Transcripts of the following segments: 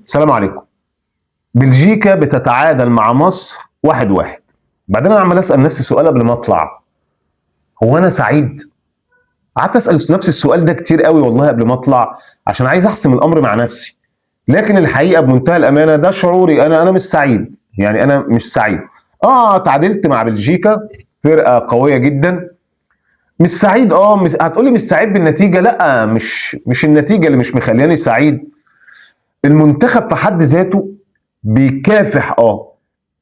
السلام عليكم. بلجيكا بتتعادل مع مصر 1-1. بعدين انا عمال اسال نفسي سؤال قبل ما اطلع، هو انا سعيد؟ قعدت اسال نفسي السؤال ده كتير قوي والله قبل ما اطلع، عشان عايز احسم الامر مع نفسي. لكن الحقيقه بمنتهى الامانه ده شعوري، انا مش سعيد، يعني انا مش سعيد. تعادلت مع بلجيكا، فرقه قويه جدا. مش سعيد، هتقولي مش سعيد بالنتيجه، لا، مش النتيجه اللي مش مخلياني سعيد. المنتخب في حد ذاته بيكافح،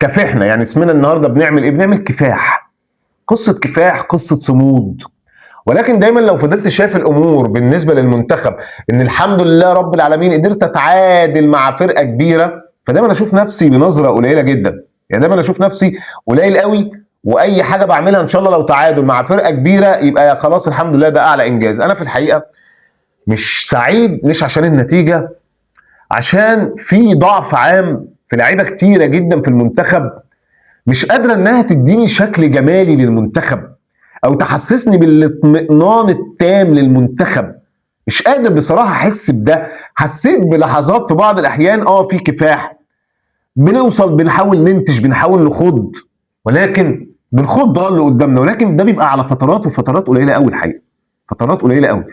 كافحنا، يعني اسمنا النهارده بنعمل ايه؟ بنعمل كفاح، قصه كفاح، قصه صمود. ولكن دايما لو فضلت شايف الامور بالنسبه للمنتخب ان الحمد لله رب العالمين قدرت اتعادل مع فرقه كبيره، فدايما اشوف نفسي بنظره قليله جدا. يعني دايما اشوف نفسي قليل قوي، واي حاجه بعملها ان شاء الله لو تعادل مع فرقه كبيره يبقى خلاص الحمد لله ده اعلى انجاز. انا في الحقيقه مش سعيد، مش عشان النتيجه، عشان في ضعف عام في لعيبه كتيره جدا في المنتخب، مش قادره انها تديني شكل جمالي للمنتخب او تحسسني بالاطمئنان التام للمنتخب. مش قادر بصراحه احس بده. حسيت بلحظات في بعض الاحيان في كفاح، بنوصل، بنحاول ننتج، بنحاول نخض، ولكن بنخض اللي قدامنا، ولكن ده بيبقى على فترات وفترات قليله قوي الحقيقه، فترات قليله قوي.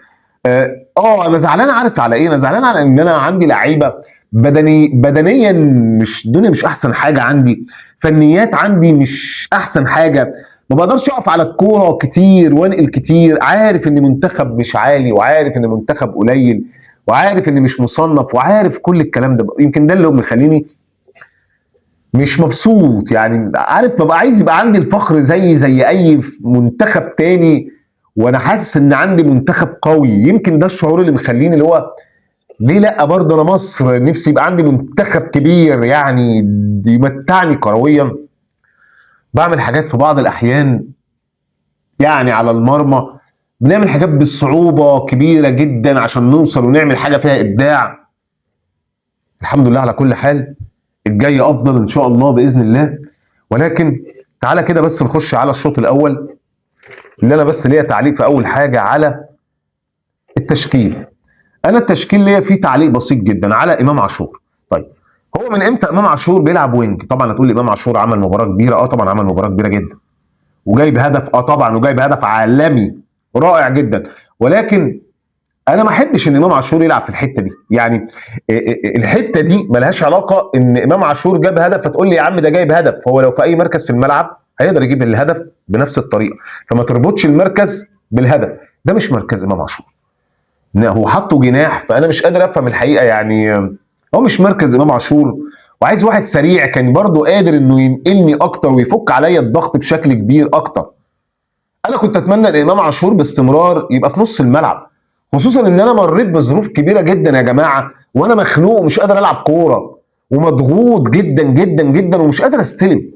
انا زعلان، عارف على ايه؟ انا زعلان على ان انا عندي لعيبه بدنيا مش الدنيا مش احسن حاجه عندي، فنيات عندي مش احسن حاجه، ما بقدرش اقف على الكوره كتير وانقل كتير، عارف ان منتخب مش عالي، وعارف ان منتخب قليل، وعارف ان مش مصنف، وعارف كل الكلام ده. يمكن ده اللي مخليني مش مبسوط، يعني عارف، ببقى عايز يبقى عندي الفخر زي اي منتخب تاني، وانا حاسس ان عندي منتخب قوي. يمكن ده الشعور اللي مخليني اللي هو ليه لا، برضه انا مصر نفسي يبقى عندي منتخب كبير يعني يمتعني كرويا. بعمل حاجات في بعض الاحيان يعني على المرمى، بنعمل حاجات بالصعوبة كبيرة جدا عشان نوصل ونعمل حاجة فيها ابداع. الحمد لله على كل حال، الجاي افضل ان شاء الله باذن الله. ولكن تعالى كده بس نخش على الشوط الاول، اللي انا بس ليا تعليق في اول حاجه على التشكيل. انا التشكيل ليا فيه تعليق بسيط جدا على امام عاشور. طيب، هو من امتى امام عاشور بيلعب وينج؟ طبعا هتقول لي امام عاشور عمل مباراه كبيره، طبعا عمل مباراه كبيره جدا وجايب هدف، طبعا وجايب هدف عالمي رائع جدا، ولكن انا ما احبش ان امام عاشور يلعب في الحته دي. يعني الحته دي ملهاش علاقه ان امام عاشور جاب هدف فتقول لي يا عم ده جايب هدف، هو لو في اي مركز في الملعب هيقدر يجيب الهدف بنفس الطريقه، فما تربطش المركز بالهدف. ده مش مركز امام عاشور، هو حطه جناح، فانا مش قادر افهم الحقيقه يعني. هو مش مركز امام عاشور، وعايز واحد سريع كان برضه قادر انه ينقلني اكتر ويفك عليا الضغط بشكل كبير اكتر. انا كنت اتمنى ان امام عاشور باستمرار يبقى في نص الملعب، خصوصا ان انا مريت بظروف كبيره جدا يا جماعه، وانا مخنوق ومش قادر العب كوره، ومضغوط جدا جدا جدا ومش قادر استلم.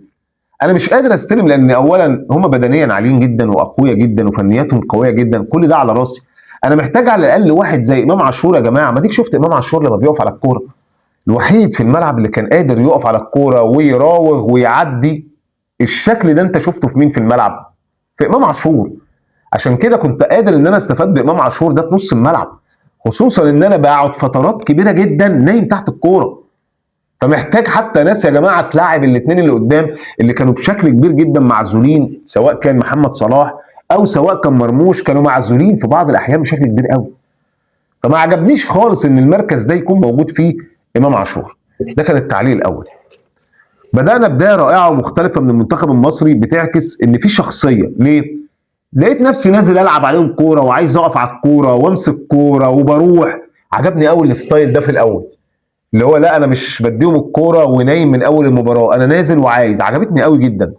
انا مش قادر استلم لان اولا هم بدنيا عاليين جدا واقوياء جدا وفنياتهم قويه جدا، كل ده على راسي. انا محتاج على الاقل واحد زي امام عاشور يا جماعه. ما ديك شفت امام عاشور لما بيقف على الكوره، الوحيد في الملعب اللي كان قادر يقف على الكوره ويراوغ ويعدي. الشكل ده انت شفته في مين في الملعب؟ في امام عاشور. عشان كده كنت قادر ان انا استفاد بامام عاشور ده في نص الملعب، خصوصا ان انا بقعد فترات كبيره جدا نايم تحت الكوره. فمحتاج حتى ناس يا جماعه تلاعب الاثنين اللي قدام اللي كانوا بشكل كبير جدا معزولين، سواء كان محمد صلاح او سواء كان مرموش، كانوا معزولين في بعض الاحيان بشكل كبير قوي. فما عجبنيش خالص ان المركز ده يكون موجود فيه امام عاشور. ده كان التعليق الاول. بدانا بدايه رائعه ومختلفه من المنتخب المصري، بتعكس ان في شخصيه. ليه؟ لقيت نفسي نازل العب عليهم كوره وعايز اقف على الكوره وامسك كوره وبروح. عجبني قوي الستايل ده في الاول، اللي هو لا انا مش بديهم الكوره ونايم من اول المباراه، انا نازل وعايز. عجبتني قوي جدا.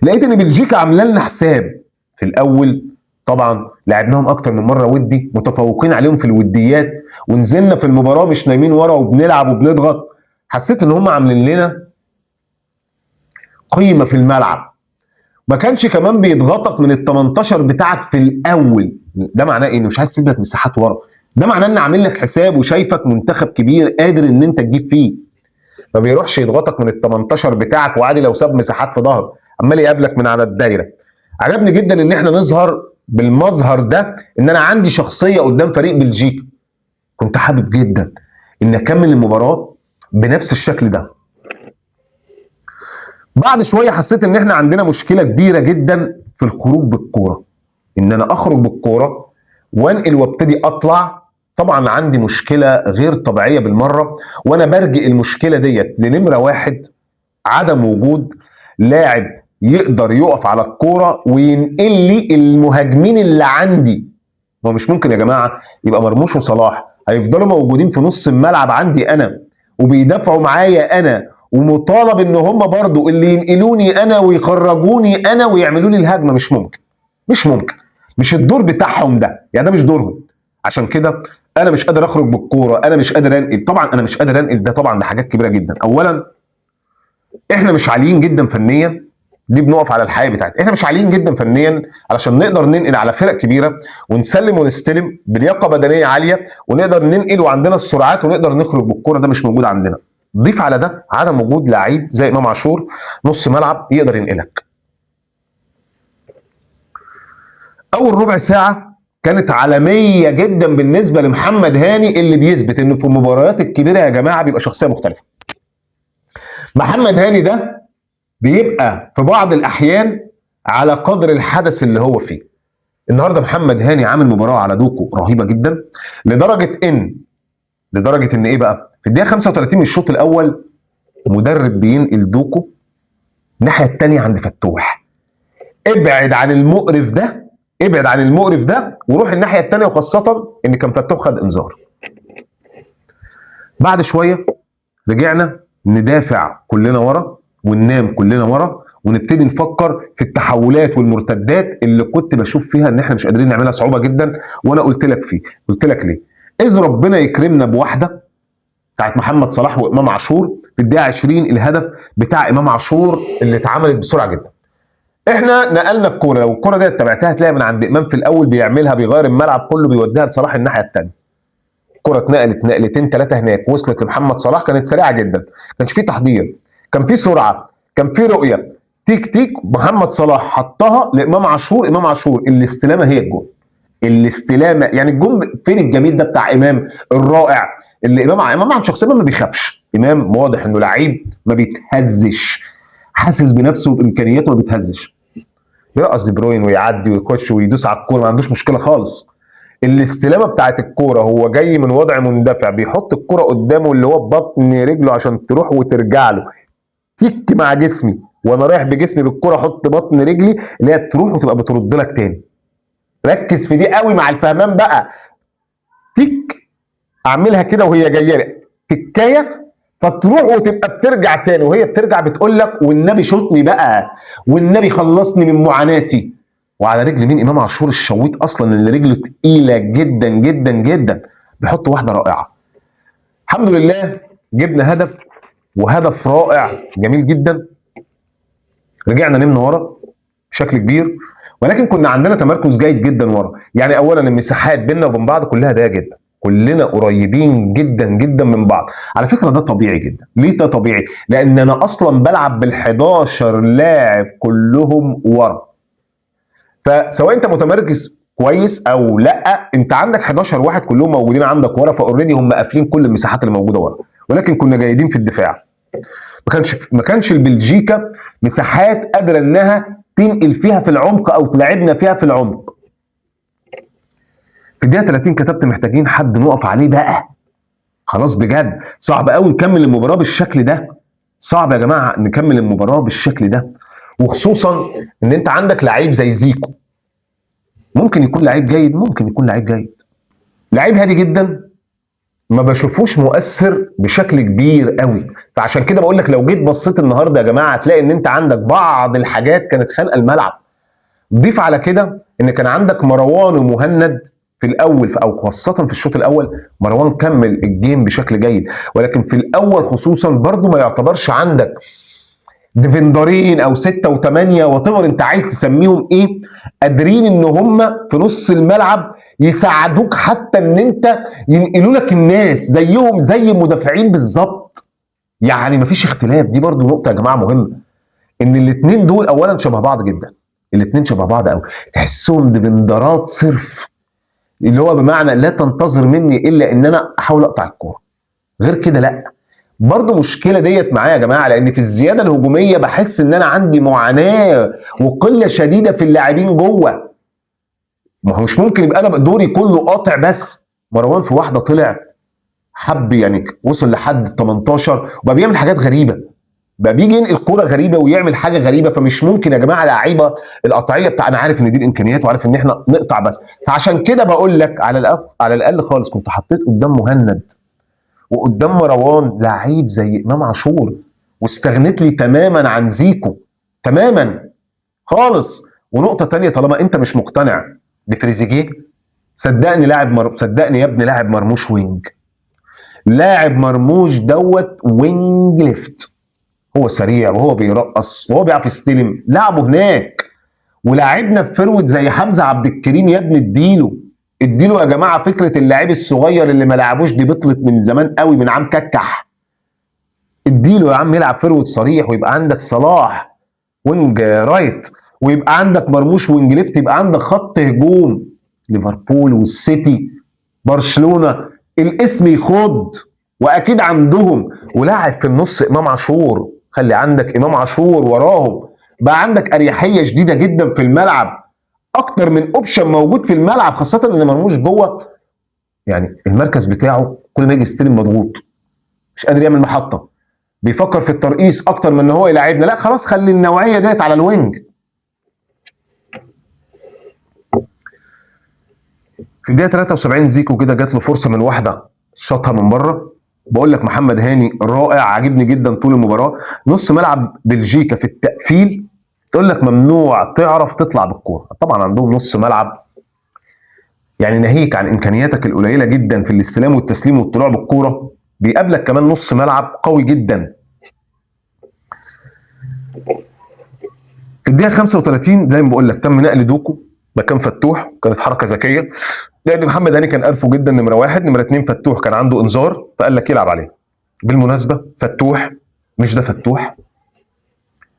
لقيت ان بلجيكا عامله لنا حساب في الاول. طبعا لعبناهم اكتر من مره ودي، متفوقين عليهم في الوديات، ونزلنا في المباراه مش نايمين ورا وبنلعب وبنضغط. حسيت ان هم عاملين لنا قيمه في الملعب. ما كانش كمان بيضغطك من ال 18 بتاعك في الاول. ده معناه ايه؟ انه مش عايز يسيب لك مساحات ورا. ده معناه ان عامل لك حساب وشايفك منتخب كبير قادر ان انت تجيب فيه، ما بيروحش يضغطك من ال 18 بتاعك، وعادي لو ساب مساحات في ظهره عمال يقابلك من على الدايره. عجبني جدا ان احنا نظهر بالمظهر ده، ان انا عندي شخصيه قدام فريق بلجيكا. كنت حابب جدا ان اكمل المباراه بنفس الشكل ده. بعد شويه حسيت ان احنا عندنا مشكله كبيره جدا في الخروج بالكوره، ان انا اخرج بالكوره وانقل وابتدي اطلع. طبعا عندي مشكله غير طبيعيه بالمره، وانا برجئ المشكله ديت لنمره واحد: عدم وجود لاعب يقدر يقف على الكوره وينقل لي المهاجمين اللي عندي. ما مش ممكن يا جماعه يبقى مرموش وصلاح هيفضلوا موجودين في نص الملعب عندي انا وبيدافعوا معايا انا، ومطالب ان هم برضو اللي ينقلوني انا ويخرجوني انا ويعملوا لي الهجمه. مش ممكن، مش ممكن، مش الدور بتاعهم ده، يعني ده مش دورهم. عشان كده انا مش قادر اخرج بالكوره، انا مش قادر انقل. طبعا انا مش قادر انقل ده، طبعا ده حاجات كبيره جدا. اولا احنا مش عاليين جدا فنيا، دي بنقف على الحياه بتاعتنا. احنا مش عاليين جدا فنيا علشان نقدر ننقل على فرق كبيره ونسلم ونستلم بلياقه بدنيه عاليه ونقدر ننقل وعندنا السرعات ونقدر نخرج بالكوره. ده مش موجود عندنا. ضيف على ده عدم وجود لعيب زي امام عاشور نص ملعب يقدر ينقلك. اول ربع ساعه كانت عالميه جدا بالنسبه لمحمد هاني، اللي بيثبت انه في المباريات الكبيره يا جماعه بيبقى شخصيه مختلفه. محمد هاني ده بيبقى في بعض الاحيان على قدر الحدث اللي هو فيه. النهارده محمد هاني عامل مباراه على دوكو رهيبه جدا، لدرجه ان ايه بقى؟ في الدقيقه 35 من الشوط الاول مدرب بينقل دوكو الناحيه الثانيه عند فتوح. ابعد عن المقرف ده، ابعد عن المقرف ده وروح الناحيه الثانيه، وخاصه ان كان فتوح خد انذار. بعد شويه رجعنا ندافع كلنا ورا وننام كلنا ورا ونبتدي نفكر في التحولات والمرتدات اللي كنت بشوف فيها ان احنا مش قادرين نعملها صعوبه جدا. وانا قلت لك ليه؟ اذ ربنا يكرمنا بواحده بتاعت محمد صلاح وامام عاشور في الدقيقه 20، الهدف بتاع امام عاشور اللي اتعملت بسرعه جدا. احنا نقلنا الكوره، لو الكوره دي اتبعتها هتلاقي من عند امام في الاول بيعملها، بيغير الملعب كله بيوديها لصلاح الناحيه الثانيه. الكوره اتنقلت نقلتين ثلاثه هناك، وصلت لمحمد صلاح، كانت سريعه جدا، ما كانش في تحضير، كان في سرعه، كان في رؤيه، تيك تيك محمد صلاح حطها لامام عاشور. امام عاشور الاستلامه هي الجول، الاستلامه يعني الجول. فين الجميل ده بتاع امام الرائع؟ اللي امام عن شخصيه ما بيخافش. امام واضح انه لعيب ما بيتهزش، حاسس بنفسه بامكانياته ما بيتهزش. يرقص دي بروين ويعدي ويخش ويدوس على الكوره، ما عندوش مشكله خالص. الاستلامه بتاعت الكوره هو جاي من وضع مندفع، بيحط الكوره قدامه اللي هو ببطن رجله عشان تروح وترجع له. تيك مع جسمي وانا رايح بجسمي بالكوره، احط بطن رجلي اللي هي تروح وتبقى بترد لك تاني. ركز في دي قوي مع الفهمان بقى. تيك اعملها كده وهي جايه لك تكايه، فتروح وتبقى بترجع تاني، وهي بترجع بتقول لك والنبي شوطني بقى، والنبي خلصني من معاناتي. وعلى رجل مين؟ امام عاشور الشويط اصلا اللي رجله تقيله جدا جدا جدا، بيحط واحده رائعه. الحمد لله جبنا هدف، وهدف رائع جميل جدا. رجعنا نمنا ورا بشكل كبير، ولكن كنا عندنا تمركز جيد جدا ورا. يعني اولا المساحات بيننا وبين بعض كلها ضيقه جدا، كلنا قريبين جدا جدا من بعض. على فكره ده طبيعي جدا. ليه ده طبيعي؟ لان انا اصلا بلعب بال11 لاعب كلهم ورا. فسواء انت متمركز كويس او لا، انت عندك 11 واحد كلهم موجودين عندك ورا، فاوريدي هم قافلين كل المساحات اللي موجوده ورا، ولكن كنا جيدين في الدفاع. ما كانش البلجيكا مساحات قادره انها تنقل فيها في العمق او تلعبنا فيها في العمق. في الدقيقه 30 كتبت محتاجين حد نقف عليه بقى، خلاص بجد صعب قوي نكمل المباراه بالشكل ده. صعب يا جماعه نكمل المباراه بالشكل ده، وخصوصا ان انت عندك لعيب زي زيكو. ممكن يكون لعيب جيد، ممكن يكون لعيب جيد، لعيب هادي جدا، ما بشوفوش مؤثر بشكل كبير قوي. فعشان كده بقول لك لو جيت بصيت النهارده يا جماعه هتلاقي ان انت عندك بعض الحاجات كانت خانقه الملعب. ضيف على كده ان كان عندك مروان ومهند في الاول، او خاصه في الشوط الاول. مروان كمل الجيم بشكل جيد، ولكن في الاول خصوصا برضو ما يعتبرش عندك ديفندرين او 6 و8 وطبعا انت عايز تسميهم ايه، قادرين ان هم في نص الملعب يساعدوك حتى ان انت ينقلوا لك الناس زيهم زي المدافعين بالظبط. يعني مفيش اختلاف. دي برضو نقطه يا جماعه مهمه، ان الاثنين دول اولا شبه بعض جدا، الاثنين شبه بعض قوي، تحسهم ديفندرات صرف، اللي هو بمعنى لا تنتظر مني الا ان انا احاول اقطع الكوره. غير كده لا. برضه مشكله ديت معايا يا جماعه، لان في الزياده الهجوميه بحس ان انا عندي معاناه وقله شديده في اللاعبين جوه. ما هو مش ممكن يبقى انا دوري كله قاطع بس. مروان في واحده طلع حب يعني وصل لحد 18 وبقى بيعمل حاجات غريبه، بقى بيجي ينقل كوره غريبه ويعمل حاجه غريبه. فمش ممكن يا جماعه لعيبه القطعيه بتاع، انا عارف ان دي الامكانيات وعارف ان احنا نقطع بس. فعشان كده بقول لك على الاقل خالص كنت حطيت قدام مهند وقدام مروان لعيب زي امام عاشور، واستغنيت لي تماما عن زيكو تماما خالص. ونقطه تانية، طالما انت مش مقتنع بتريزيجيه، صدقني صدقني يا ابني، لاعب مرموش وينج. لاعب مرموش دوت وينج ليفت، هو سريع وهو بيرقص وهو بيعرف يستلم، لعبه هناك. ولاعبنا في فروت زي حمزه عبد الكريم، يا ابني اديله يا جماعه. فكره اللاعب الصغير اللي ما لعبوش دي بطلت من زمان قوي، من عام ككح. اديله يا عم يلعب فروت صريح، ويبقى عندك صلاح وينج رايت، ويبقى عندك مرموش وينج ليفت، يبقى عندك خط هجوم. ليفربول والسيتي برشلونه الاسم يخض، واكيد عندهم. ولاعب في النص امام عاشور، خلي عندك امام عاشور وراهم. بقى عندك اريحيه شديده جدا في الملعب، اكتر من اوبشن موجود في الملعب، خاصه ان مرموش جوه. يعني المركز بتاعه كل ما يجي يستلم مضغوط، مش قادر يعمل محطه، بيفكر في الترقيص اكتر من ان هو يلاعبنا. لا خلاص، خلي النوعيه ديت على الوينج. في الدقيقه 73 زيكو كده جات له فرصه من واحده، شاطها من بره. بقول لك محمد هاني رائع، عاجبني جدا طول المباراه. نص ملعب بلجيكا في التقفيل تقول لك ممنوع تعرف تطلع بالكوره. طبعا عندهم نص ملعب يعني ناهيك عن امكانياتك القليله جدا في الاستلام والتسليم والطلوع بالكوره، بيقابلك كمان نص ملعب قوي جدا. في الدقيقه 35 زي ما بقول لك تم نقل دوكو مكان فتوح، كانت حركه ذكيه، لان محمد هاني كان قرفه جدا. نمره واحد، نمره اتنين فتوح كان عنده انذار فقال لك يلعب عليه. بالمناسبه فتوح مش ده فتوح،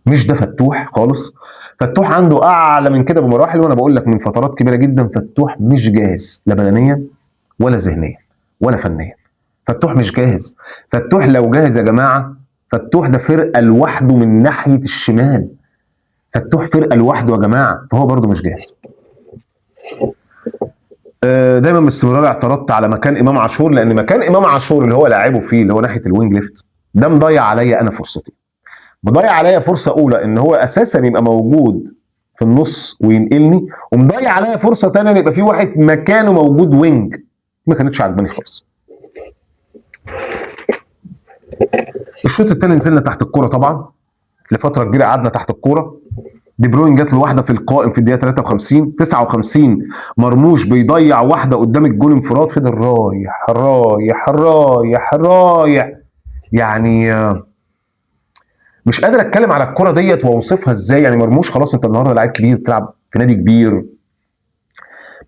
مش ده فتوح خالص. فتوح عنده اعلى من كده بمراحل، وانا بقول لك من فترات كبيره جدا فتوح مش جاهز، لا بدنيا ولا ذهنيا ولا فنيا. فتوح مش جاهز. فتوح لو جاهز يا جماعه، فتوح ده فرقه لوحده من ناحيه الشمال. فتوح فرقه لوحده يا جماعه، فهو برده مش جاهز. دايما باستمرار اعترضت على مكان امام عاشور، لان مكان امام عاشور اللي هو لاعبه فيه اللي هو ناحيه الوينج ليفت ده مضيع عليا انا فرصتي. مضيع عليا فرصه اولى ان هو اساسا يبقى موجود في النص وينقلني، ومضيع عليا فرصه ثانيه ان يبقى في واحد مكانه موجود وينج. ما كانتش عجباني خالص. الشوط الثاني نزلنا تحت الكوره طبعا، لفتره كبيره قعدنا تحت الكوره. دي بروين جات له واحده في القائم في الدقيقه 53 59 مرموش بيضيع واحده قدام الجول انفراد، فضل رايح رايح رايح رايح. يعني مش قادر اتكلم على الكره ديت واوصفها ازاي. يعني مرموش خلاص، انت النهارده لعيب كبير بتلعب في نادي كبير،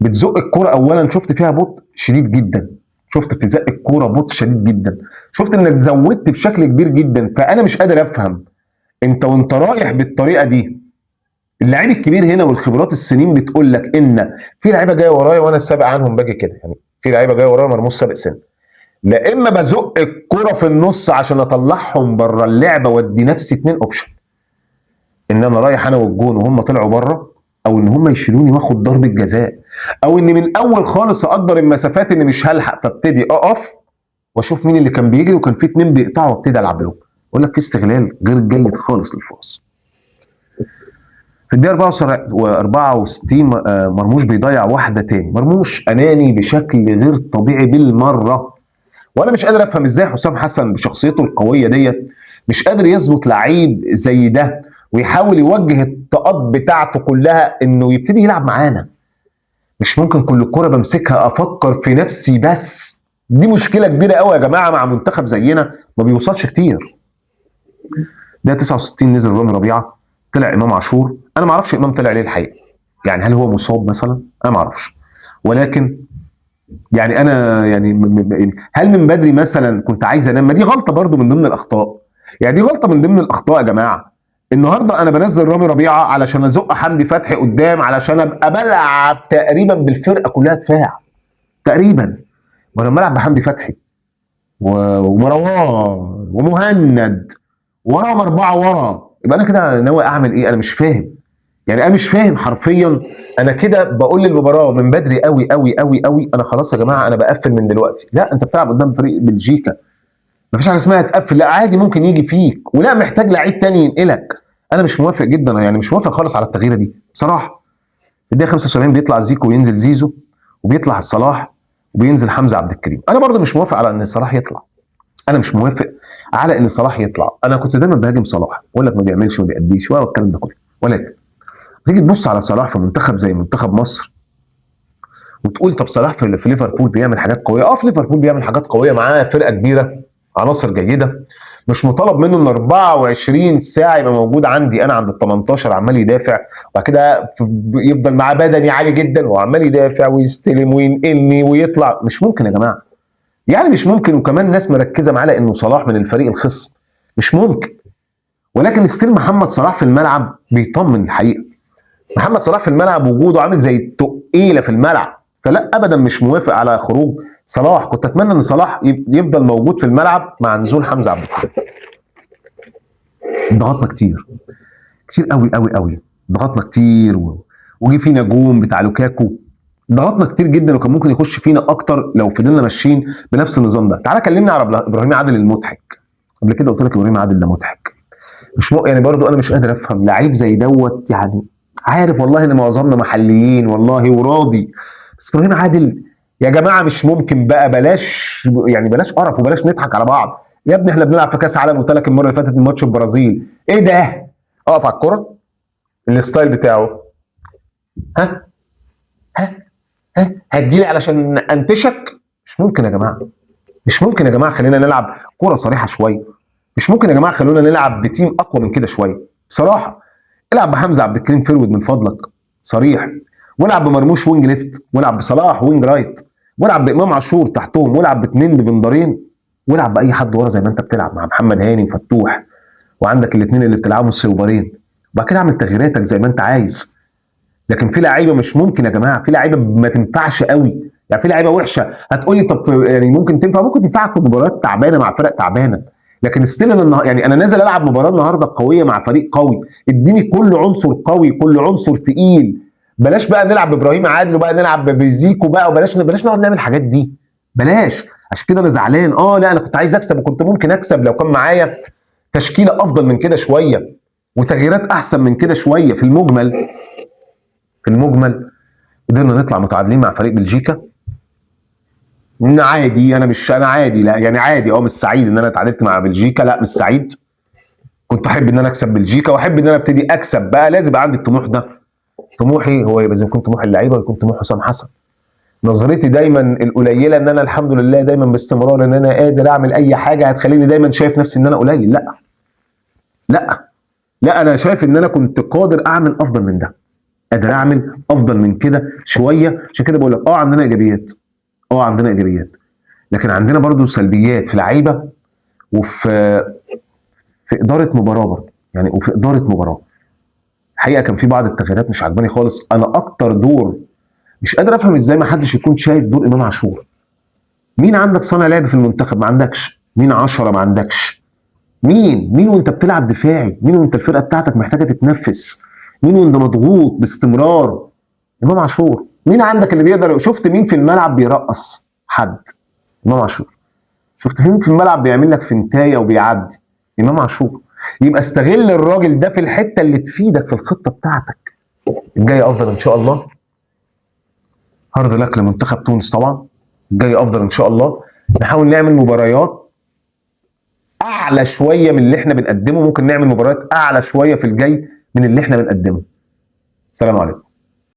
بتزق الكره. اولا شفت فيها بطء شديد جدا، شفت في زق الكوره بطء شديد جدا، شفت انك زودت بشكل كبير جدا. فانا مش قادر افهم انت وانت رايح بالطريقه دي. اللعيب الكبير هنا والخبرات السنين بتقول لك ان في لعيبه جايه ورايا وانا السابق عنهم باجي كده. يعني في لعيبه جايه ورايا مرموش سابق سن، لا اما بزق الكره في النص عشان اطلعهم بره اللعبه وادي نفسي اتنين اوبشن، ان انا رايح انا والجون وهم طلعوا بره، او ان هم يشيلوني واخد ضربه جزاء، او ان من اول خالص اقدر المسافات اللي مش هلحق فابتدي اقف واشوف مين اللي كان بيجري وكان في اتنين بيقطعوا وابتدي العب لهم. اقول لك في استغلال غير جيد خالص للفرص. في الدقيقه 64 مرموش بيضيع واحده تاني. مرموش اناني بشكل غير طبيعي بالمره، وانا مش قادر افهم ازاي حسام حسن بشخصيته القويه ديت مش قادر يظبط لعيب زي ده ويحاول يوجه الطاقات بتاعته كلها انه يبتدي يلعب معانا. مش ممكن كل كرة بمسكها افكر في نفسي بس. دي مشكله كبيره قوي يا جماعه مع منتخب زينا ما بيوصلش كتير. ده 69 نزل رامي ربيعه، طلع امام عاشور. انا ما اعرفش امام طلع ليه الحقيقه، يعني هل هو مصاب مثلا؟ انا ما اعرفش. ولكن يعني انا يعني هل من بدري مثلا كنت عايز انام؟ ما دي غلطه برضو من ضمن الاخطاء. يعني دي غلطه من ضمن الاخطاء يا جماعه. النهارده انا بنزل رامي ربيعه علشان ازق حمدي فتحي قدام، علشان ابقى بلعب تقريبا بالفرقه كلها دفاع تقريبا، وانا بلعب بحمدي فتحي. ومروان ومهند وراهم 4 ورا، يبقى انا كده ناوي اعمل ايه؟ انا مش فاهم. يعني انا مش فاهم حرفيا. انا كده بقول للمباراه من بدري قوي قوي قوي قوي، انا خلاص يا جماعه انا بقفل من دلوقتي. لا، انت بتلعب قدام فريق بلجيكا، مفيش حاجه اسمها تقفل. لا عادي ممكن يجي فيك، ولا محتاج لعيب تاني ينقلك. انا مش موافق جدا، يعني مش موافق خالص على التغييره دي بصراحه. في الدقيقه 75 بيطلع زيكو وينزل زيزو، وبيطلع الصلاح وبينزل حمزه عبد الكريم. انا برضه مش موافق على ان صلاح يطلع. انا مش موافق على ان صلاح يطلع. انا كنت دايما بهاجم صلاح، اقول لك ما بيعملش وما بيأديش والكلام ده كله. ولكن تيجي تبص على صلاح في منتخب زي منتخب مصر وتقول طب صلاح في ليفربول بيعمل حاجات قويه. في ليفربول بيعمل حاجات قويه، معاه فرقه كبيره، عناصر جيده. مش مطالب منه ان 24 ساعه يبقى موجود عندي انا عند ال 18 عمال يدافع، وبعد كده يفضل معاه بدني عالي جدا وعمال يدافع ويستلم وينقلني ويطلع. مش ممكن يا جماعه، يعني مش ممكن. وكمان ناس مركزه معاه لانه صلاح من الفريق الخصم، مش ممكن. ولكن ستيل محمد صلاح في الملعب بيطمن الحقيقه. محمد صلاح في الملعب وجوده عامل زي التقيله في الملعب. فلا ابدا مش موافق على خروج صلاح. كنت اتمنى ان صلاح يفضل موجود في الملعب مع نزول حمزه عبد الكريم. ضغطنا كتير كتير قوي قوي قوي، ضغطنا كتير وجي فينا جون بتاع لوكاكو. ضغطنا كتير جدا، وكان ممكن يخش فينا اكتر لو فضلنا ماشيين بنفس النظام ده. تعالى كلمني على ابراهيم عادل المضحك. قبل كده قلت لك ابراهيم عادل ده مضحك. مش يعني برضو انا مش قادر افهم لعيب زي دوت. يعني عارف والله ان معظمنا محليين والله وراضي، بس ابراهيم عادل يا جماعه مش ممكن بقى. بلاش يعني، بلاش قرف وبلاش نضحك على بعض. يا ابني احنا بنلعب في كاس عالم، قلت لك المره اللي فاتت ماتش البرازيل. ايه ده؟ اقف على الكره الستايل بتاعه. ها ها ها هتجيلي علشان انتشك؟ مش ممكن يا جماعه، مش ممكن يا جماعه. خلينا نلعب كوره صريحه شويه. مش ممكن يا جماعه، خلونا نلعب بتيم اقوى من كده شويه بصراحه. العب بحمزه عبد الكريم فيرود من فضلك صريح، والعب بمرموش وينج ليفت، والعب بصلاح وينج رايت، والعب بامام عاشور تحتهم، والعب باثنين ببندرين، والعب باي حد ورا زي ما انت بتلعب مع محمد هاني وفتوح، وعندك الاثنين اللي بتلعبوا السوبرين. وبعد كده اعمل تغييراتك زي ما انت عايز. لكن في لعيبه مش ممكن يا جماعه، في لعيبه ما تنفعش قوي. يعني في لعيبه وحشه هتقولي طب يعني ممكن تنفع، ممكن تنفعك في مباريات تعبانه مع فرق تعبانه. لكن ستيل يعني انا نازل العب مباراه النهارده قويه مع فريق قوي. اديني كل عنصر قوي، كل عنصر تقيل. بلاش بقى نلعب بابراهيم عادل وبقى نلعب بزيكو بقى، وبلاش نقعد نعمل الحاجات دي. بلاش. عشان كده انا زعلان. لا انا كنت عايز اكسب، وكنت ممكن اكسب لو كان معايا تشكيله افضل من كده شويه وتغييرات احسن من كده شويه. في المجمل، في المجمل قدرنا نطلع متعادلين مع فريق بلجيكا. عادي، انا عادي. لا يعني عادي، مش سعيد ان انا اتعادلت مع بلجيكا، لا مش سعيد. كنت احب ان انا اكسب بلجيكا، واحب ان انا ابتدي اكسب بقى. لازم يبقى عندي الطموح ده. طموحي هو يبقى زي يكون طموح اللعيبه ويكون طموح حسام حسن. نظرتي دايما القليله ان انا الحمد لله دايما باستمرار ان انا قادر اعمل اي حاجه هتخليني دايما شايف نفسي ان انا قليل. لا لا لا، انا شايف ان انا كنت قادر اعمل افضل من ده، قادر اعمل افضل من كده شويه. عشان كده بقول لك عندنا ايجابيات. عندنا ايجابيات، لكن عندنا برضو سلبيات في لعيبه في اداره مباراه برضو. يعني وفي اداره مباراه الحقيقه كان في بعض التغييرات مش عجباني خالص. انا اكتر دور مش قادر افهم ازاي ما حدش يكون شايف دور امام عاشور. مين عندك صانع لعب في المنتخب؟ ما عندكش. مين 10؟ ما عندكش. مين وانت بتلعب دفاعي؟ مين وانت الفرقه بتاعتك محتاجه تتنفس؟ مين وانت مضغوط باستمرار؟ امام عاشور. مين عندك اللي بيقدر؟ شفت مين في الملعب بيرقص حد؟ امام عاشور. شفت مين في الملعب بيعمل لك فنتايه وبيعدي؟ امام عاشور. يبقى استغل الراجل ده في الحته اللي تفيدك في الخطه بتاعتك. الجاي افضل ان شاء الله. هارد لك لمنتخب تونس طبعا. الجاي افضل ان شاء الله. نحاول نعمل مباريات اعلى شويه من اللي احنا بنقدمه. ممكن نعمل مباريات اعلى شويه في الجاي من اللي احنا بنقدمه. سلام عليكم.